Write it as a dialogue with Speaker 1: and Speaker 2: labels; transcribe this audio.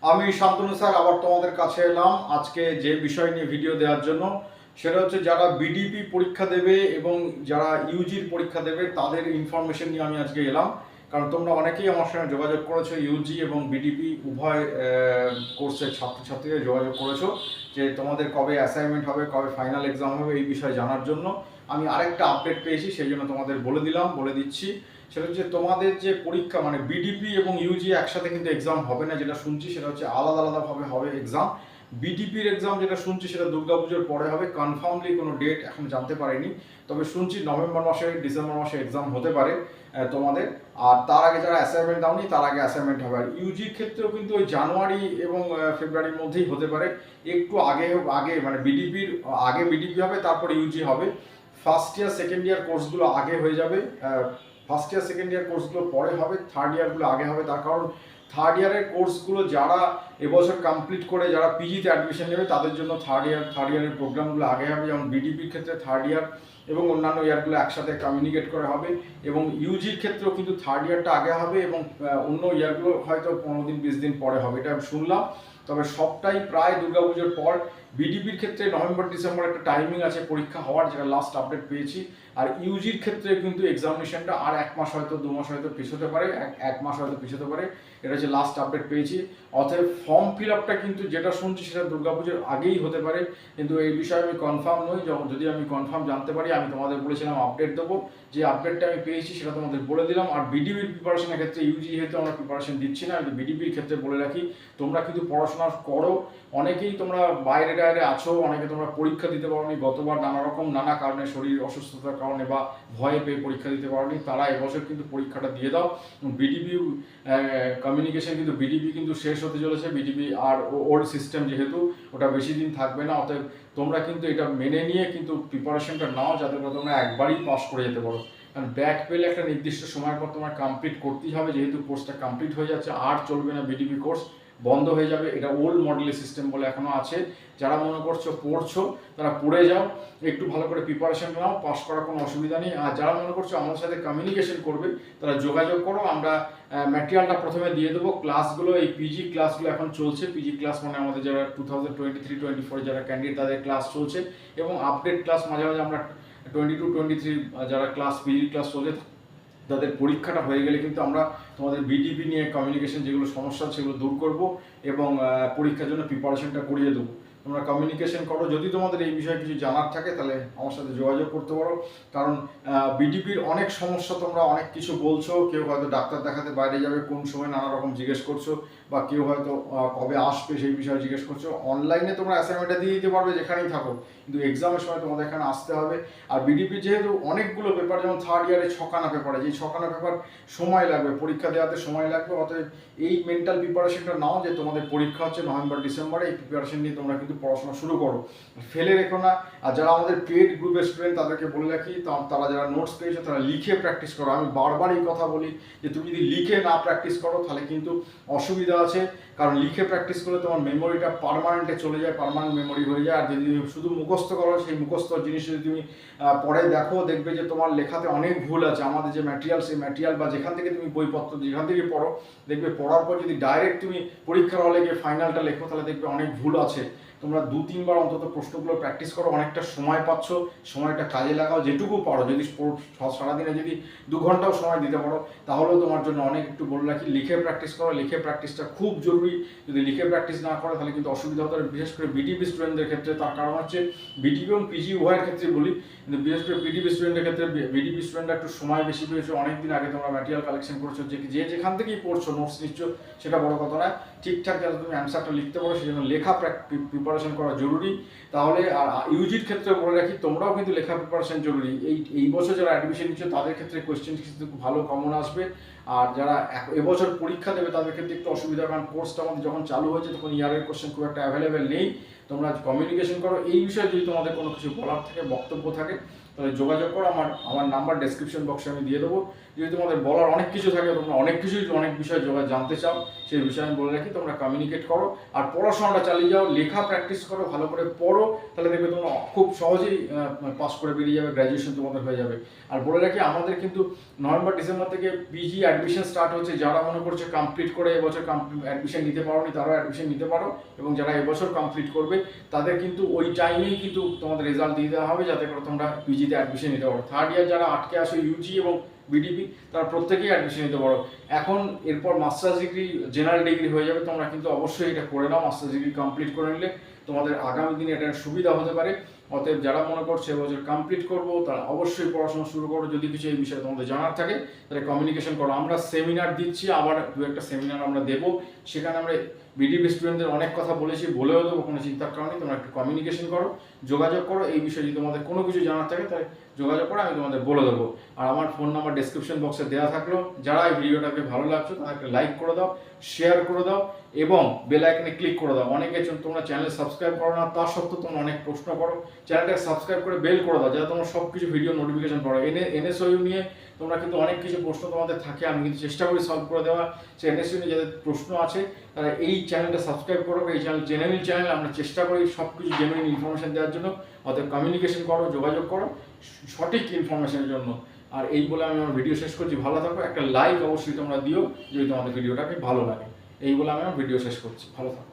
Speaker 1: আমি শান্তনু স্যার আবার তোমাদের কাছে এলাম আজকে যে বিষয় নিয়ে ভিডিও দেওয়ার জন্য। সেটা হচ্ছে যারা বিডিপি পরীক্ষা দেবে এবং যারা ইউজির পরীক্ষা দেবে তাদের ইনফরমেশন নিয়ে আমি আজকে এলাম। কারণ তোমরা অনেকেই আমার সঙ্গে যোগাযোগ করেছো, ইউজি এবং বিডিপি উভয় কোর্সের ছাত্রছাত্রীরা যোগাযোগ করেছো যে তোমাদের কবে অ্যাসাইনমেন্ট হবে, কবে ফাইনাল এক্সাম হবে, এই বিষয়ে জানার জন্য। আমি আরেকটা আপডেট পেয়েছি, সেই জন্য তোমাদের বলে দিচ্ছি। সেটা হচ্ছে তোমাদের যে পরীক্ষা মানে বিডিপি এবং ইউজি একসাথে কিন্তু এক্সাম হবে না, যেটা শুনছি সেটা হচ্ছে আলাদা আলাদাভাবে হবে এক্সাম। বিডিপির এক্সাম যেটা শুনছি সেটা দুর্গাপুজোর পরে হবে, কনফার্মলি কোনো ডেট এখন জানতে পারিনি, তবে শুনছি নভেম্বর মাসে ডিসেম্বর মাসে এক্সাম হতে পারে তোমাদের। আর তার আগে যারা অ্যাসাইনমেন্ট দাওনি তার আগে অ্যাসাইনমেন্ট হবে। আর ইউজির ক্ষেত্রেও কিন্তু ওই জানুয়ারি এবং ফেব্রুয়ারির মধ্যেই হতে পারে, একটু আগে মানে বিডিপির আগে বিডিপি হবে, তারপরে ইউজি হবে। ফার্স্ট ইয়ার সেকেন্ড ইয়ার কোর্সগুলো আগে হয়ে যাবে, ফার্স্ট ইয়ার সেকেন্ড ইয়ার কোর্সগুলো পরে হবে, থার্ড ইয়ারগুলো আগে হবে। তার কারণ থার্ড ইয়ারের কোর্সগুলো যারা এবছর কমপ্লিট করে যারা পিজিতে অ্যাডমিশন নেবে তাদের জন্য থার্ড ইয়ারের প্রোগ্রামগুলো আগে হবে। যেমন বিডিপির ক্ষেত্রে থার্ড ইয়ার এবং অন্যান্য ইয়ারগুলো একসাথে কমিউনিকেট করা হবে, এবং ইউজির ক্ষেত্রেও কিন্তু থার্ড ইয়ারটা আগে হবে এবং অন্য ইয়ারগুলো হয়তো 15-20 দিন পরে হবে, এটা আমি শুনলাম। তবে সবটাই প্রায় দুর্গাপুজোর পর। বিডিপির ক্ষেত্রে নভেম্বর ডিসেম্বর একটা টাইমিং আছে পরীক্ষা হওয়ার, যেটা লাস্ট আপডেট পেয়েছি। আর ইউজির ক্ষেত্রে কিন্তু এক্সামিনেশনটা আর 1 মাস হয়তো 2 মাস হয়তো পিছোতে পারে, এক মাস হয়তো পিছোতে পারে, এটা হচ্ছে লাস্ট আপডেট পেয়েছি। অতএব ফর্ম ফিল আপটা কিন্তু যেটা শুনছি সেটা দুর্গাপুজোর আগেই হতে পারে, কিন্তু এই বিষয়ে আমি কনফার্ম নই। যদি আমি কনফার্ম জানতে পারি আমি তোমাদের বলেছিলাম আপডেট দেবো, যে আপডেটটা আমি পেয়েছি সেটা তোমাদের বলে দিলাম। আর বিডিপির প্রিপারেশনের ক্ষেত্রে ইউজি যেহেতু আমরা প্রিপারেশন দিচ্ছি না, কিন্তু বিডিপির ক্ষেত্রে বলে রাখি তোমরা কিন্তু পড়াশোনা করো। অনেকেই তোমরা বাইরে আছো, অনেকে তোমরা পরীক্ষা দিতে পারোনি গতবার, নানা কারণে, শরীর অসুস্থতার কারণে বা ভয়ে পেয়ে পরীক্ষা দিতে পারোনি, তারা এবছর কিন্তু পরীক্ষাটা দিয়ে দাও। বিডিপি কমিউনিকেশন কিন্তু বিডিপি কিন্তু শেষ হতে চলেছে, বিডিপি আর ওল্ড সিস্টেম যেহেতু ওটা বেশি দিন থাকবে না। অতএব তোমরা কিন্তু এটা মেনে নিয়ে কিন্তু প্রিপারেশনটা নাও, যাতে করে তোমরা একবারই পাস করে যেতে পারো। কারণ ব্যাক পেলে একটা নির্দিষ্ট সময়ের পর তোমার কমপ্লিট করতেই হবে, যেহেতু কোর্সটা কমপ্লিট হয়ে যাচ্ছে, আর চলবে না বিডিপি কোর্স, বন্ধ হয়ে যাবে। এটা ওল্ড মডেলের সিস্টেম বলে এখনও আছে। যারা মনে করছো পড়ছো তারা পড়ে যাও, একটু ভালো করে প্রিপারেশন নাও, পাস করার কোনো অসুবিধা নেই। আর যারা মনে করছো আমাদের সাথে কমিউনিকেশন করবে তারা যোগাযোগ করো, আমরা ম্যাটেরিয়ালটা প্রথমে দিয়ে দেবো। ক্লাসগুলো এই পিজি ক্লাসগুলো এখন চলছে, পিজি ক্লাস মানে আমাদের যারা 2023-24 যারা ক্যান্ডিডেট তাদের ক্লাস চলছে, এবং আপডেট ক্লাস মাঝে মাঝে আমরা 22-23 যারা ক্লাস পিজি ক্লাস চলছে তাদের পরীক্ষাটা হয়ে গেলে কিন্তু আমরা তোমাদের বিডিপি নিয়ে কমিউনিকেশন যেগুলো সমস্যা সেগুলো দূর করব এবং পরীক্ষার জন্য প্রিপারেশনটা করিয়ে দেবো। তোমরা কমিউনিকেশন করো, যদি তোমাদের এই বিষয়ে কিছু জানার থাকে তাহলে আমার সাথে যোগাযোগ করতে পারো। কারণ বিডিপির অনেক সমস্যা, তোমরা অনেক কিছু বলছো, কেউ হয়তো ডাক্তার দেখাতে বাইরে যাবে কোন সময় নানা রকম জিজ্ঞেস করছো, বা কেউ হয়তো কবে আসবে সেই বিষয়ে জিজ্ঞেস করছো। অনলাইনে তোমরা অ্যাসাইনমেন্টটা দিয়ে দিতে পারবে যেখানেই থাকো, কিন্তু এক্সামের সময় তোমাদের এখানে আসতে হবে। আর বিডিপি যেহেতু অনেকগুলো পেপার, যেমন থার্ড ইয়ারে 6খানা পেপার আছে, এই 6খানা পেপার সময় লাগবে, পরীক্ষা দেওয়াতে সময় লাগবে। অতএব এই মেন্টাল প্রিপারেশনটা নাও যে তোমাদের পরীক্ষা হচ্ছে নভেম্বর ডিসেম্বরে, এই প্রিপারেশন নিয়ে তোমরা কিন্তু পড়াশোনা শুরু করো, ফেলে রেখো না। আর যারা আমাদের পেড গ্রুপের স্টুডেন্ট তাদেরকে বলে রাখি, তারা যারা নোটস পেয়েছে তারা লিখে প্র্যাকটিস করো। আমি বারবার এই কথা বলি যে তুমি যদি লিখে না প্র্যাকটিস করো তাহলে কিন্তু অসুবিধা আছে, কারণ লিখে প্র্যাকটিস করলে তোমার মেমোরিটা পার্মানেন্টে চলে যায়, পার্মানেন্ট মেমোরি হয়ে যায়। আর যদি শুধু মুখস্থ করো, সেই মুখস্থ জিনিস যদি তুমি পরে দেখো, দেখবে যে তোমার লেখাতে অনেক ভুল আছে। আমাদের যে ম্যাটেরিয়াল, সেই ম্যাটেরিয়াল বা যেখান থেকে তুমি বইপত্র যেখান থেকে পড়ো, দেখবে পড়ার পর যদি ডাইরেক্ট তুমি পরীক্ষার হলে গিয়ে ফাইনালটা লেখো তাহলে দেখবে অনেক ভুল আছে। তোমরা 2-3 বার অন্তত প্রশ্নগুলো প্র্যাকটিস করো, অনেকটা সময় পাচ্ছ, সময়টা কাজে লাগাও যেটুকু পারো। যদি সারাদিনে যদি 2 ঘন্টাও সময় দিতে পারো তাহলেও তোমার জন্য অনেক। একটু বলে রাখি লিখে প্র্যাকটিস করো, লিখে প্র্যাকটিসটা খুব জরুরি। যদি লিখে প্র্যাকটিস না করো তাহলে কিন্তু অসুবিধা হতে পারে, বিশেষ করে বিডিপি স্টুডেন্টদের ক্ষেত্রে। তার কারণ হচ্ছে বিডিপি এবং পিজি উভয়ের ক্ষেত্রে বলি, কিন্তু বিশেষ করে বিডিপি স্টুডেন্টের ক্ষেত্রে বিডিপি স্টুডেন্টরা একটু সময় বেশি পেয়েছো, অনেকদিন আগে তোমরা ম্যাটেরিয়াল কালেকশন করছো, যে যেখান থেকেই পড়ছো নোটস নিচ্ছ সেটা বড় কথা নয়, ঠিকঠাক যাতে তুমি অ্যান্সারটা লিখতে পারো সেজন্য লেখা প্রিপারেশন করা জরুরি। তাহলে আর ইউজির ক্ষেত্রে বলে রাখি তোমরাও কিন্তু লেখা প্রিপারেশন জরুরি। এই বছর যারা অ্যাডমিশন নিচ্ছ তাদের ক্ষেত্রে কোয়েশ্চেন কিন্তু খুব ভালো কমন আসবে। আর যারা এবছর পরীক্ষা দেবে তাদের ক্ষেত্রে একটু অসুবিধা, কারণ কোর্সটা আমাদের যখন চালু হয়েছে তখন ইয়ারের কোয়েশ্চেন খুব একটা অ্যাভেলেবেল নেই। তোমরা কমিউনিকেশন করো। এই বিষয়ে যদি তোমাদের কোনো কিছু বলার থাকে, বক্তব্য থাকে, তাহলে যোগাযোগ করো। আমার নাম্বার ডেসক্রিপশন বক্সে আমি দিয়ে দেবো। যদি তোমাদের বলার অনেক কিছু থাকে, তোমরা অনেক বিষয়ে জানতে চাও, সেই বিষয়ে আমি বলে রাখি, তোমরা কমিউনিকেট করো। আর পড়াশোনাটা চালিয়ে যাও, লেখা প্র্যাকটিস করো, ভালো করে পড়ো, তাহলে দেখবে তোমরা খুব সহজেই পাস করে বেরিয়ে যাবে, গ্র্যাজুয়েশন তোমাদের হয়ে যাবে। আর বলে রাখি, আমাদের কিন্তু নভেম্বর ডিসেম্বর থেকে পিজি অ্যাডমিশন স্টার্ট হচ্ছে। যারা মনে করছে কমপ্লিট করে এবছর অ্যাডমিশন নিতে পারোনি, তারাও অ্যাডমিশন নিতে পারো। এবং যারা এবছর কমপ্লিট করবে তাদের কিন্তু ওই টাইমেই কিন্তু তোমাদের রেজাল্ট দিয়ে দেওয়া হবে, যাতে করে তোমরা পিজিতে অ্যাডমিশন নিতে পারো। থার্ড ইয়ার যারা আটকে আসো ইউজি এবং বিডিপি, তারা প্রত্যেকেই অ্যাডমিশন নিতে পারো। এখন এরপর মাস্টার্স ডিগ্রি, জেনারেল ডিগ্রি হয়ে যাবে। তোমরা কিন্তু অবশ্যই এটা করে নাও। মাস্টার্স ডিগ্রি কমপ্লিট করে নিলে তোমাদের আগামী দিনে এটা সুবিধা হতে পারে। অতএব যারা মনে করছে এবছর কমপ্লিট করবো, তারা অবশ্যই পড়াশোনা শুরু করো। যদি কিছু এই বিষয়ে তোমাদের জানার থাকে, তাহলে কমিউনিকেশন করো। আমরা সেমিনার দিচ্ছি, আবার দু একটা সেমিনার আমরা দেবো। সেখানে আমরা বিডিপি স্টুডেন্টদের অনেক কথা বলেও দেবো, কোনো চিন্তার কারণে। তোমরা একটু কমিউনিকেশন করো, যোগাযোগ করো। এই বিষয়ে যদি তোমাদের কোনো কিছু জানার থাকে, তাহলে যোগাযোগ করো, আমি তোমাদের বলে দেবো। আর আমার ফোন নাম্বার ডেসক্রিপশন বক্সে দেওয়া থাকলো। যারা এই ভিডিওটাকে ভালো লাগছে, তাদেরকে লাইক করে দাও, শেয়ার করে দাও এবং বেল আইকনে ক্লিক করে দাও। অনেকে তোমরা চ্যানেল সাবস্ক্রাইব করো না, তা সত্ত্বেও তোমরা অনেক প্রশ্ন করো। চ্যানেলটাকে সাবস্ক্রাইব করে বেল করে দাও, যাতে তোমরা সব কিছু ভিডিও নোটিফিকেশন পাও। এনএসইউ নিয়ে তোমরা কিন্তু অনেক কিছু প্রশ্ন তোমাদের থাকে, আমি কিন্তু চেষ্টা করি সলভ করে দেওয়া। সে এনএসইউ নিয়ে যাদের প্রশ্ন আছে, তারা এই চ্যানেলটা সাবস্ক্রাইব করো। এই চ্যানেল জেনুইন চ্যানেল, আমরা চেষ্টা করি সব কিছু জেনুইন ইনফরমেশন দেওয়ার জন্য। অতএব কমিউনিকেশন করো, যোগাযোগ করো সঠিক ইনফরমেশনের জন্য। আর এই বলে আমি আমার ভিডিও শেষ করছি। ভালো থাকো, একটা লাইক অবশ্যই তোমরা দিও যদি তোমাদের ভিডিওটাকে ভালো লাগে। এই বলে আমি আমার ভিডিও শেষ করছি। ভালো থাকো।